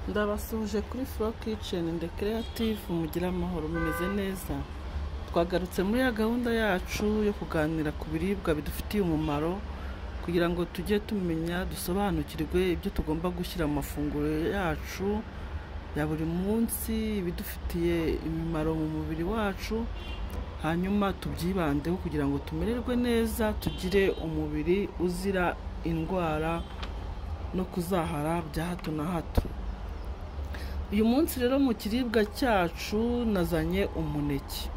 Ndabasuje kuri Flow Kitchen and Creative mugira amahoro mumeze neza. Twagarutse muri ya gahunda yacu yo kuganira ku biribwa bidufitiye umumaro kugira ngo tujye tumenya dusobanukirwe ibyo tugomba gushyira mu mafunguro yacu ya buri munsi bidufitiye imimaro mu mubiri wacu, hanyuma tubyibandeho kugira ngo tumererwe neza, tugire umubiri uzira indwara no kuzahara bya hato na hato. Uyu munsi rero mu kiribwa cyacu nazanye umuneke.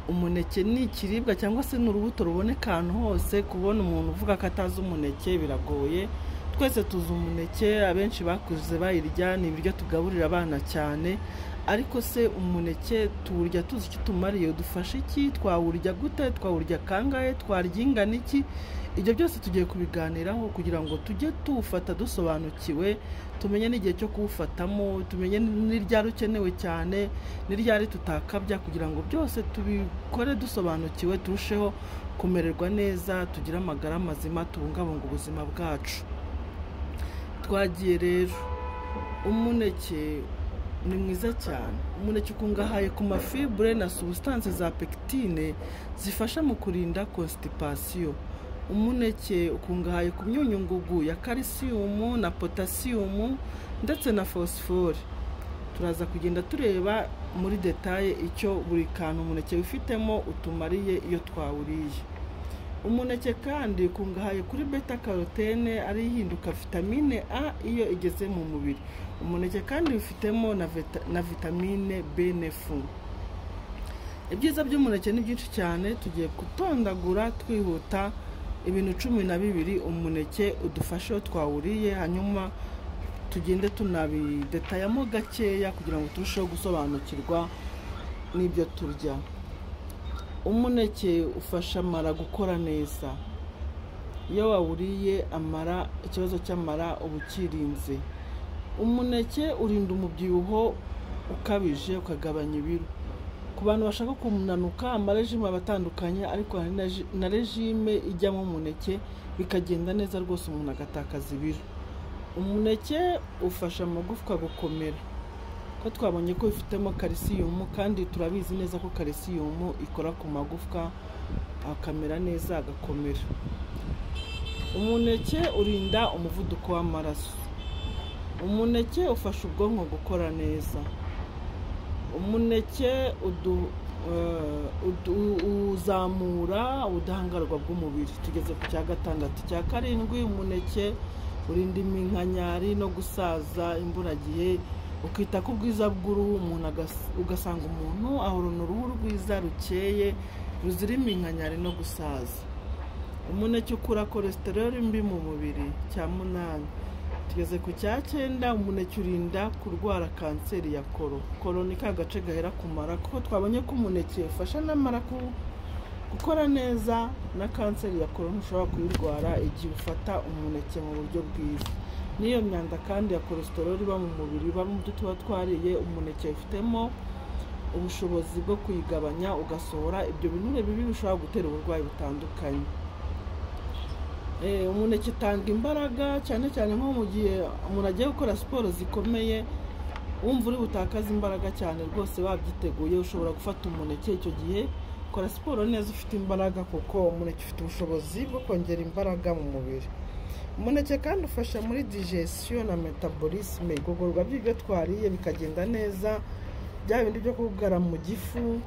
Umuneke ni ikiribwa cyangwa se n'urubuto ruboneka ahantu hose. Kubona umuntu uvuga ko atazi umuneke biragoye. Twese tuzi umuneke, abenshi bakuze bayirya, ni ibiryo tugaburira abana cyane. Ariko se umuneke tuwurya tuzi icyo tumariye, udufasha iki, twawurya gute, twawurya kangahe, twarya ingana iki? Ibyo byose tugiye kubiganiraho kugira ngo tujye tuwufata dusobanukiwe, tumenye n'igihe cyo kuwufatamo, tumenye n'iryari ukenewe cyane n'iryari tutakabya, kugira ngo byose tubikore dusobanukiwe, turusheho kumererwa neza, tugire amagara mazima, tubungabunga ubuzima bwacu. Twagiye rero, umuneke ni mwiza cyane. Umuneke ukungahaye ku mafibre na substance za pectine zifasha mu kurinda constipation. Umuneke ukungahaye ku myunyungugu ya calcium na potassium ndetse na phosphore. Turaza kugenda tureba muri detail icyo buri kantu umuneke wifitemo utumariye iyo twawuriye. Umuneke kandi ukungahaye kuri beta carotene ari ihinduka vitamine A iyo igeze mu mubiri. Umuneke kandi wifitemo na vitamine B9. Ibyiza by'umuneke ni byinshi cyane, tugiye gutondagura twihuta ibintu 12 umuneke udufashe twawuriye, hanyuma tugende tunabidetayamo gakeya kugira ngo turusheho gusobanukirwa n'ibyo turya. Umuneke ufasha amara gukora neza. Iyo wawuriye amara, ikibazo cy'amara ubukirinze. Umuneke urinda umubyibuho ukabije, ukagabanya ibiro. Ku bantu bashaka kunanuka, amarejime abatandukanye, ariko na regime ijyamo umuneke bikagenda neza rwose, umuntu agatakaza ibiro. Umuneke ufasha amagufwa gukomera, ko twabonye ko ifitemo calcium, kandi turabizi neza ko calcium ikora ku magufwa akamera neza, agakomera. Umuneke urinda umuvuduko w'amaraso. Umuneke ufasha ubwonko gukora neza. Umuneke uzamura ubudahangarwa bw'umubiri. Tugeze ku cya 6. Cya 7, umuneke urinda iminkanyari no gusaza imburagihe, ukita ku bwiza bw'uruhu. Umuntu ugasanga umuntu ahorana uruhu rwiza rukeye ruzira iminkanyari no gusaza. Umuneke ukura cholesterol mbi mu mubiri. Cya 8. Tugeze ku cya 9, umuneke urinda kurwara kanseri ya koro. Koro ni ka gace gahera kumara, kuko twabonye ko umuneke ufasha n'amara gukora neza, na kanseri ya koro ntushobora kuyirwara igihe ufata umuneke mu buryo bwiza. Niyo myanda kandi ya cholesterol iba mu mubiri, iba mu byo tuba twariye, umuneke ufitemo ubushobozi bwo kuyigabanya, ugasohora ibyo binure bibi bishobora gutera uburwayi butandukanye. Umuneke utanga imbaraga, cyane cyane nko mu gihe umuntu agiye gukora siporo zikomeye, wumva uri butakaza imbaraga cyane rwose, wabyiteguye ushobora gufata umuneke. Icyo gihe ukora siporo neza ufite imbaraga, kuko umuneke ufite ubushobozi bwo kongera imbaraga mu mubiri. Umuneke kandi ufasha muri digestion na metabolisme, igogorwa by'ibyo twariye bikagenda neza. Bya bindi byo kugara mu gifu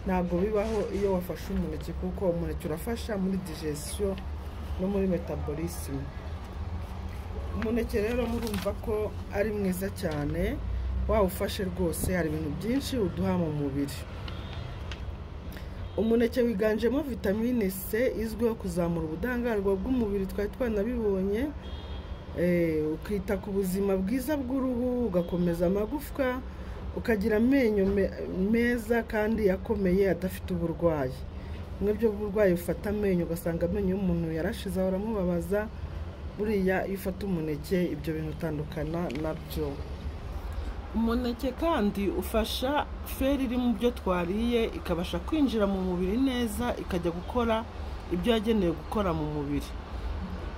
ntabwo bibaho iyo wafashe umuneke, kuko umuneke urafasha muri digestion no muri metabolisme. Umuneke rero murumva ko ari mwiza cyane, wawufashe rwose hari ibintu byinshi uduha mu mubiri. Umuneke wiganjemo vitamine C izwiho kuzamura ubudahangarwa bw'umubiri, twari twanabibonye. Ukita ku buzima bwiza bw'uruhu, ugakomeza amagufwa, ukagira amenyo meza kandi yakomeye adafite uburwayi. Bimwe byo burwayi ufata amenyo ugasanga amenyo y'umuntu yarashize aramubabaza, buriya iyo ufata umuneke ibyo bintu utandukana nabyo. Umuneke kandi ufasha feri iri mu byo twariye ikabasha kwinjira mu mubiri neza, ikajya gukora ibyo yagenewe gukora mu mubiri.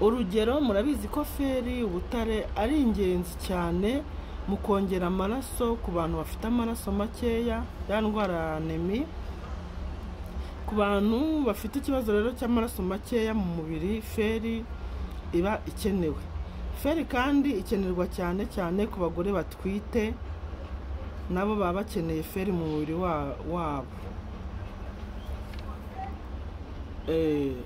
Urugero, murabizi ko feri, ubutare ari ingenzi cyane mu kongera amaraso ku bantu bafite amaraso makeya, ya ndwara ya anemi. Ku bantu bafite ikibazo rero cy'amaraso makeya mu mubiri, feri iba ikenewe. Feri kandi ikenerwa cyane cyane ku bagore batwite, nabo baba bakeneye feri mu mubiri wabo.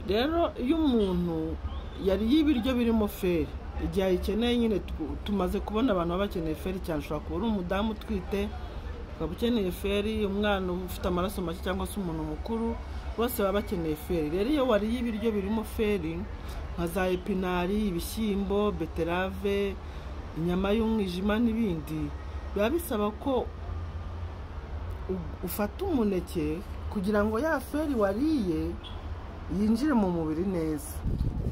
Rero iyo umuntu yariye ibiryo birimo feri, igihe ayikeneye nyine, tumaze kubona abantu baba bakeneye feri cyane. Ushobora kuba uri umudamu utwite ukaba ukeneye feri, umwana ufite amaraso make cyangwa se umuntu mukuru, bose baba bakeneye feri. Rero iyo wariye ibiryo birimo feri nka za epinari, ibishyimbo, beterave, inyama y'umwijima n'ibindi, biba bisaba ko ufata umuneke kugira ngo ya feri wariye yinjire mu mubiri neza.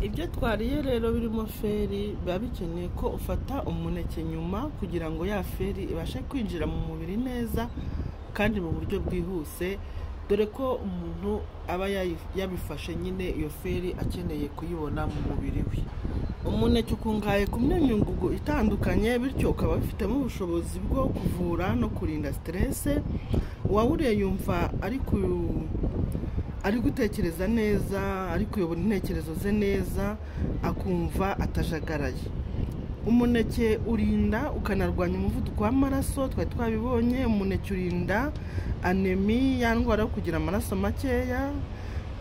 Ibyo twariye rero birimo feri biba bikeneye ko ufata umuneke nyuma kugira ngo ya feri ibashe kwinjira mu mubiri neza kandi mu buryo bwihuse, dore ko umuntu aba yabifashe nyine iyo feri akeneye kuyibona mu mubiri we. Umuneke ukungahaye ku myunyungugu itandukanye, bityo ukaba bifitemo ubushobozi bwo kuvura no kurinda stress. Uwawuriye yumva ari gutekereza neza, ari kuyobora intekerezo ze neza, akumva atajagaraye. Umuneke urinda ukanarwanya umuvuduko w'amaraso, twari twabibonye. Umuneke urinda anemi, ya ndwara yo kugira amaraso makeya.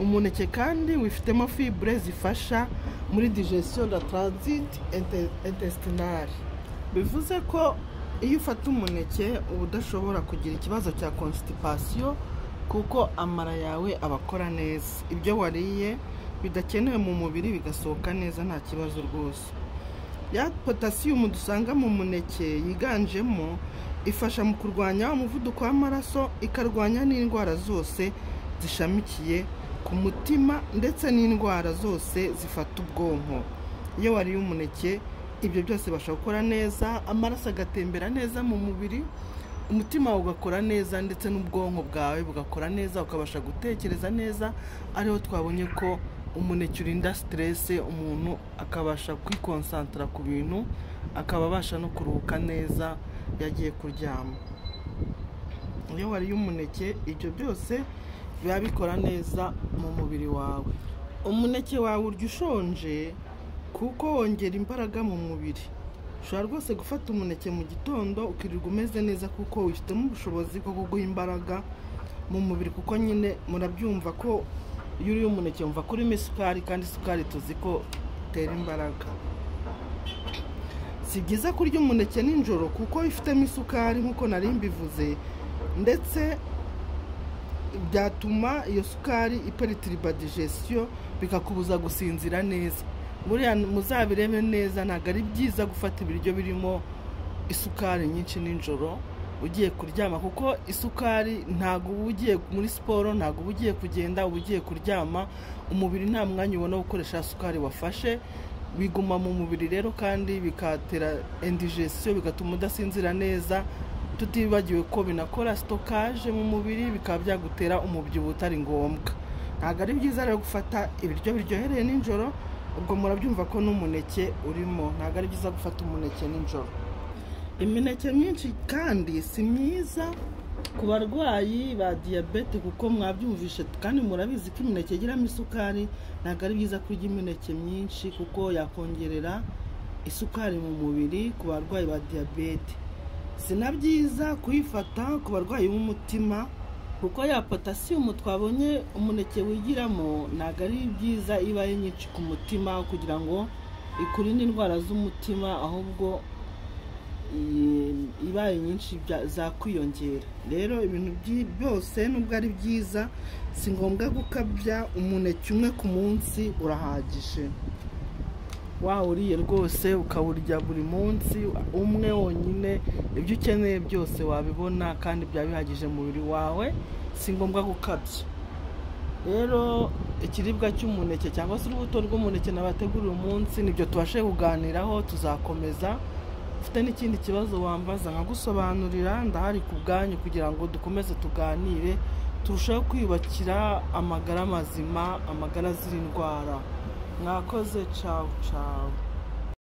Umuneke kandi wifitemo fibre zifasha muri digestion de transit intestinal. Bivuze ko iyo ufata umuneke uba udashobora kugira ikibazo cya constipation, kuko amara yawe abakora neza. Ibyo wariye bidakenewe mu mubiri bigasohoka neza nta kibazo rwose. Ya potassium dusanga mu muneke yiganjemo ifasha mu kurwanya umuvuduko w'amaraso, ikarwanya n'indwara zose zishamikiye ku mutima ndetse n'indwara zose zifata ubwonko. Iyo wariye umuneke ibyo byose bashobora gukora neza, amaraso agatembera neza mu mubiri, umutima ugakora neza ndetse n'ubwonko bwawe bugakora neza, ukabasha gutekereza neza. Ariho twabonye ko umuneke urinda stress, umuntu akabasha kwikonsantra ku bintu, akaba abasha no kuruhuka neza yagiye kuryama. Iyo wariye umuneke ibyo byose biba bikora neza mu mubiri wawe. Umuneke wawe urya ushonje kuko wongera imbaraga mu mubiri. Ushobora rwose gufata umuneke mu gitondo ukirirwa umeze neza, kuko wifitemo ubushobozi bwo kuguha imbaraga mu mubiri, kuko nyine murabyumva ko iyo uriye umuneke wumva ko urimo isukari, kandi isukari tuzi ko itera imbaraga. Si byiza kurya umuneke nijoro kuko ifitemo isukari nk'uko nari mbivuze, ndetse byatuma iyo sukari iperitiriba digestion, bikakubuza gusinzira neza. Buriya muzabireme neza, ntabwo ari byiza gufata ibiryo birimo isukari nyinshi nijoro ugiye kuryama, kuko isukari ntabwo uba ugiye muri siporo, ntabwo uba ugiye kugenda, uba ugiye kuryama. Umubiri nta mwanya ubona wo gukoresha sukari wafashe, biguma mu mubiri rero kandi bikatera indigestion, bigatuma udasinzira neza. Tutibagiwe ko binakora stockage mu mubiri, bikaba byagutera umubyibuho utari ngombwa. Ntabwo ari byiza rero gufata ibiryo biryohereye nijoro. Ubwo murabyumva ko n'umuneke urimo. Ntabwo ari byiza gufata umuneke nijoro. Imineke myinshi kandi si myiza ku barwayi ba diabete, kuko mwabyumvishe kandi murabizi ko imineke igiramo isukari. Ntabwo ari byiza kurya imineke myinshi kuko yakongerera isukari mu mubiri ku barwayi ba diabete. Si na byiza kuyifata ku barwayi b'umutima, kuko ya potassium twabonye umuneke wigiramo ntabwo ari byiza ibaye nyinshi ku mutima, kugira ngo ikurinde indwara z'umutima, ahubwo ibaye nyinshi zakwiyongera. Rero ibintu byose nubwo ari byiza, si ngombwa gukabya. Umuneke umwe ku munsi urahagije. Wawuriye rwose ukawurya buri munsi umwe wonyine, ibyo ukeneye byose wabibona kandi byaba bihagije mu mubiri wawe, si ngombwa gukabya. Rero ikiribwa cy'umuneke cyangwa se urubuto rw'umuneke nabategurira umunsi nibyo tubashe kuganiraho. Tuzakomeza. Ufite n'ikindi kibazo wambaza nkagusobanurira, ndahari ku bwanyu kugira ngo dukomeze tuganire, turushaho kwiyubakira amagara mazima, amagara azira indwara. Mwakoze. Ciao ciao.